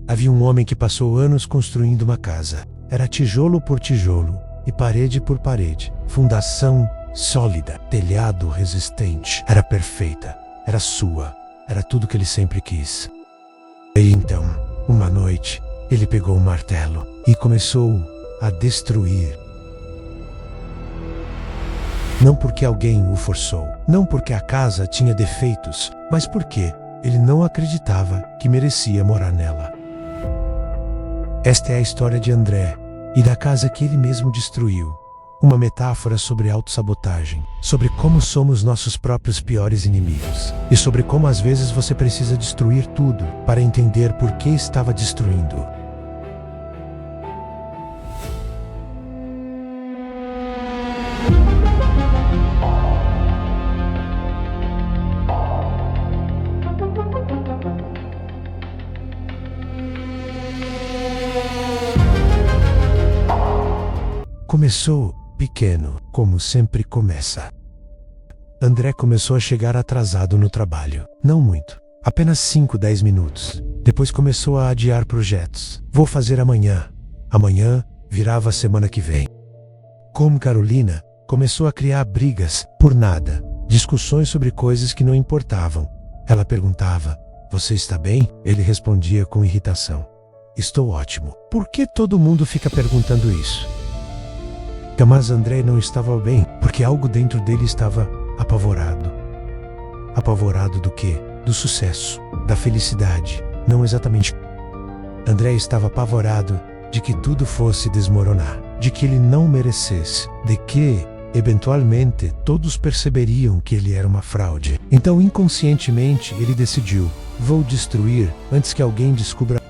Havia um homem que passou anos construindo uma casa. Era tijolo por tijolo e parede por parede. Fundação sólida, telhado resistente. Era perfeita, era sua, era tudo que ele sempre quis. E então, uma noite, ele pegou um martelo e começou a destruir. Não porque alguém o forçou, não porque a casa tinha defeitos, mas porque ele não acreditava que merecia morar nela. Esta é a história de André e da casa que ele mesmo destruiu. Uma metáfora sobre autossabotagem, sobre como somos nossos próprios piores inimigos e sobre como às vezes você precisa destruir tudo para entender por que estava destruindo. Começou pequeno, como sempre começa. André começou a chegar atrasado no trabalho. Não muito, apenas 5, 10 minutos. Depois começou a adiar projetos. Vou fazer amanhã. Amanhã virava semana que vem. Como Carolina, começou a criar brigas por nada, discussões sobre coisas que não importavam. Ela perguntava: "Você está bem?" Ele respondia com irritação: "Estou ótimo." Por que todo mundo fica perguntando isso? Mas André não estava bem, porque algo dentro dele estava apavorado. Apavorado do quê? Do sucesso, da felicidade, não exatamente. André estava apavorado de que tudo fosse desmoronar, de que ele não merecesse, de que, eventualmente, todos perceberiam que ele era uma fraude. Então, inconscientemente, ele decidiu: vou destruir antes que alguém descubra.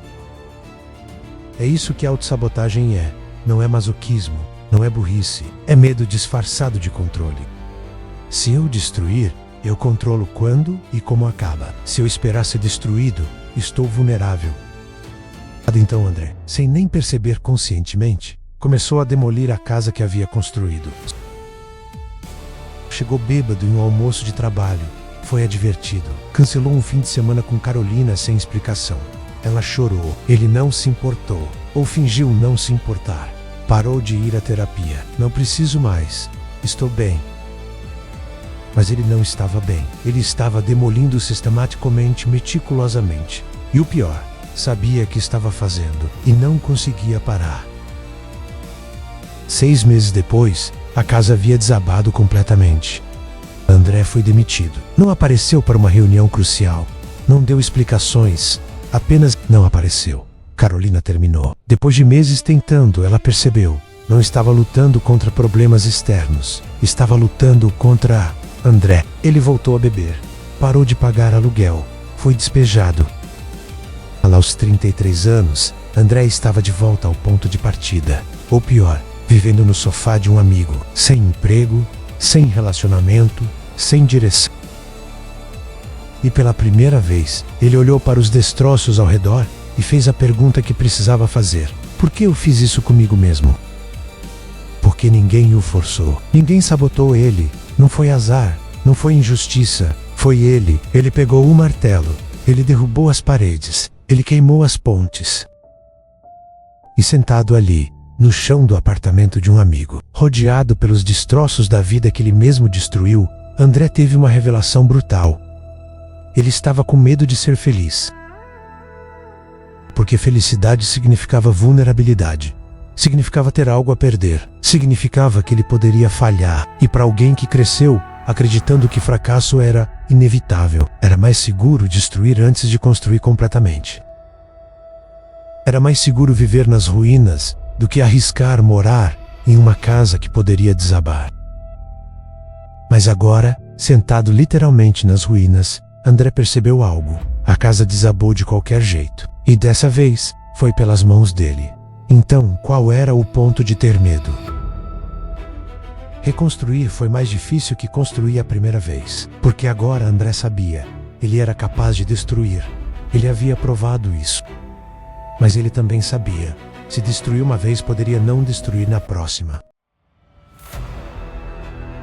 É isso que a autossabotagem é, não é masoquismo. Não é burrice, é medo disfarçado de controle. Se eu destruir, eu controlo quando e como acaba. Se eu esperar ser destruído, estou vulnerável. Então André, sem nem perceber conscientemente, começou a demolir a casa que havia construído. Chegou bêbado em um almoço de trabalho, foi advertido. Cancelou um fim de semana com Carolina sem explicação. Ela chorou, ele não se importou, ou fingiu não se importar. Parou de ir à terapia. Não preciso mais. Estou bem. Mas ele não estava bem. Ele estava demolindo sistematicamente, meticulosamente. E o pior, sabia que estava fazendo e não conseguia parar. 6 meses depois, a casa havia desabado completamente. André foi demitido. Não apareceu para uma reunião crucial. Não deu explicações. Apenas não apareceu. Carolina terminou. Depois de meses tentando, ela percebeu. Não estava lutando contra problemas externos. Estava lutando contra André. Ele voltou a beber. Parou de pagar aluguel. Foi despejado. Aos 33 anos, André estava de volta ao ponto de partida. Ou pior, vivendo no sofá de um amigo. Sem emprego, sem relacionamento, sem direção. E pela primeira vez, ele olhou para os destroços ao redor e fez a pergunta que precisava fazer: por que eu fiz isso comigo mesmo? Porque ninguém o forçou. Ninguém sabotou ele. Não foi azar. Não foi injustiça. Foi ele. Ele pegou o martelo. Ele derrubou as paredes. Ele queimou as pontes. E sentado ali, no chão do apartamento de um amigo, rodeado pelos destroços da vida que ele mesmo destruiu, André teve uma revelação brutal. Ele estava com medo de ser feliz. Porque felicidade significava vulnerabilidade. Significava ter algo a perder. Significava que ele poderia falhar. E para alguém que cresceu acreditando que fracasso era inevitável, era mais seguro destruir antes de construir completamente. Era mais seguro viver nas ruínas do que arriscar morar em uma casa que poderia desabar. Mas agora, sentado literalmente nas ruínas, André percebeu algo. A casa desabou de qualquer jeito. E dessa vez, foi pelas mãos dele. Então, qual era o ponto de ter medo? Reconstruir foi mais difícil que construir a primeira vez. Porque agora André sabia. Ele era capaz de destruir. Ele havia provado isso. Mas ele também sabia. Se destruir uma vez, poderia não destruir na próxima.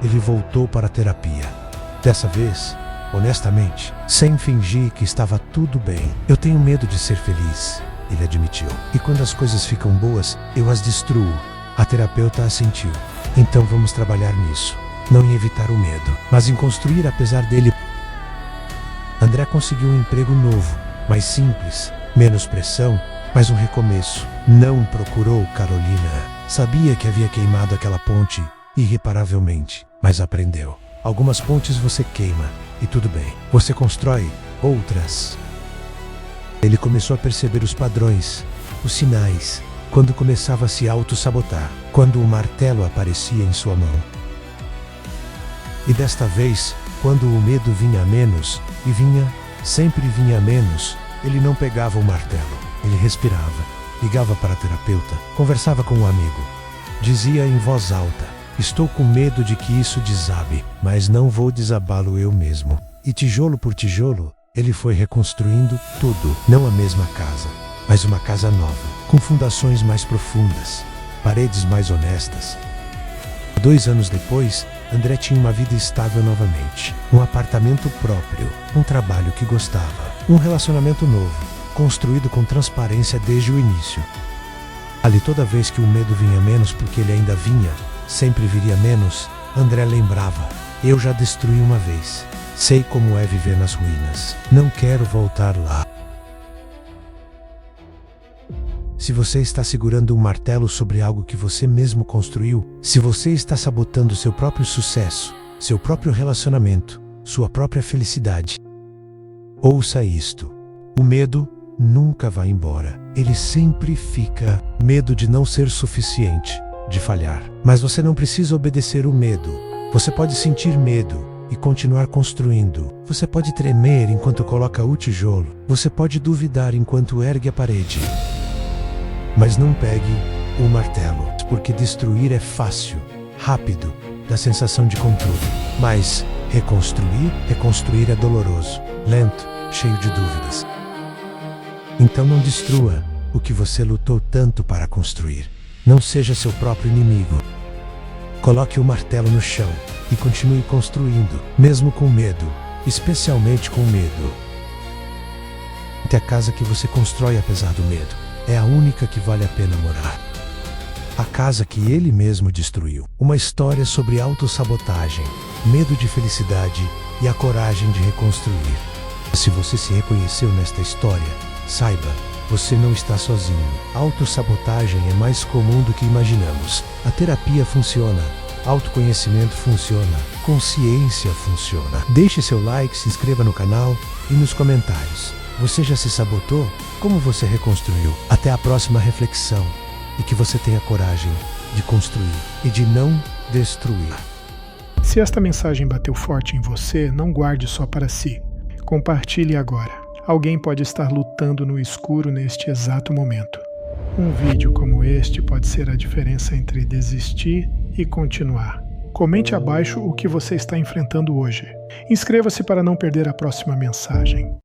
Ele voltou para a terapia. Dessa vez, honestamente, sem fingir que estava tudo bem. Eu tenho medo de ser feliz. ele admitiu. E quando as coisas ficam boas, eu as destruo. A terapeuta assentiu. Então vamos trabalhar nisso. Não em evitar o medo, mas em construir apesar dele. André conseguiu um emprego novo, mais simples, menos pressão, mas um recomeço. Não procurou Carolina. Sabia que havia queimado aquela ponte irreparavelmente, mas aprendeu. Algumas pontes você queima, e tudo bem. Você constrói outras. Ele começou a perceber os padrões, os sinais, quando começava a se auto-sabotar, quando o martelo aparecia em sua mão. E desta vez, quando o medo vinha a menos, e vinha, sempre vinha a menos, ele não pegava o martelo. Ele respirava, ligava para a terapeuta, conversava com um amigo. Dizia em voz alta: estou com medo de que isso desabe, mas não vou desabá-lo eu mesmo. E tijolo por tijolo, ele foi reconstruindo tudo. Não a mesma casa, mas uma casa nova, com fundações mais profundas, paredes mais honestas. 2 anos depois, André tinha uma vida estável novamente. Um apartamento próprio, um trabalho que gostava, um relacionamento novo, construído com transparência desde o início. Ali, toda vez que o medo vinha menos, porque ele ainda vinha, sempre viria menos, André lembrava: eu já destruí uma vez. Sei como é viver nas ruínas. Não quero voltar lá. Se você está segurando um martelo sobre algo que você mesmo construiu, se você está sabotando seu próprio sucesso, seu próprio relacionamento, sua própria felicidade, ouça isto: o medo nunca vai embora. Ele sempre fica. Medo de não ser suficiente, de falhar. Mas você não precisa obedecer o medo. Você pode sentir medo e continuar construindo. Você pode tremer enquanto coloca o tijolo. Você pode duvidar enquanto ergue a parede. Mas não pegue o martelo, porque destruir é fácil, rápido, dá sensação de controle. Mas reconstruir é doloroso, lento, cheio de dúvidas. Então não destrua o que você lutou tanto para construir. Não seja seu próprio inimigo. Coloque o martelo no chão e continue construindo, mesmo com medo, especialmente com medo. A casa que você constrói apesar do medo é a única que vale a pena morar. A casa que ele mesmo destruiu. Uma história sobre autossabotagem, medo de felicidade e a coragem de reconstruir. Se você se reconheceu nesta história, saiba, você não está sozinho. Autossabotagem é mais comum do que imaginamos. A terapia funciona, autoconhecimento funciona, consciência funciona. Deixe seu like, se inscreva no canal e nos comentários. Você já se sabotou? Como você reconstruiu? Até a próxima reflexão. E que você tenha coragem de construir e de não destruir. Se esta mensagem bateu forte em você, não guarde só para si. Compartilhe agora. Alguém pode estar lutando no escuro neste exato momento. Um vídeo como este pode ser a diferença entre desistir e continuar. Comente abaixo o que você está enfrentando hoje. Inscreva-se para não perder a próxima mensagem.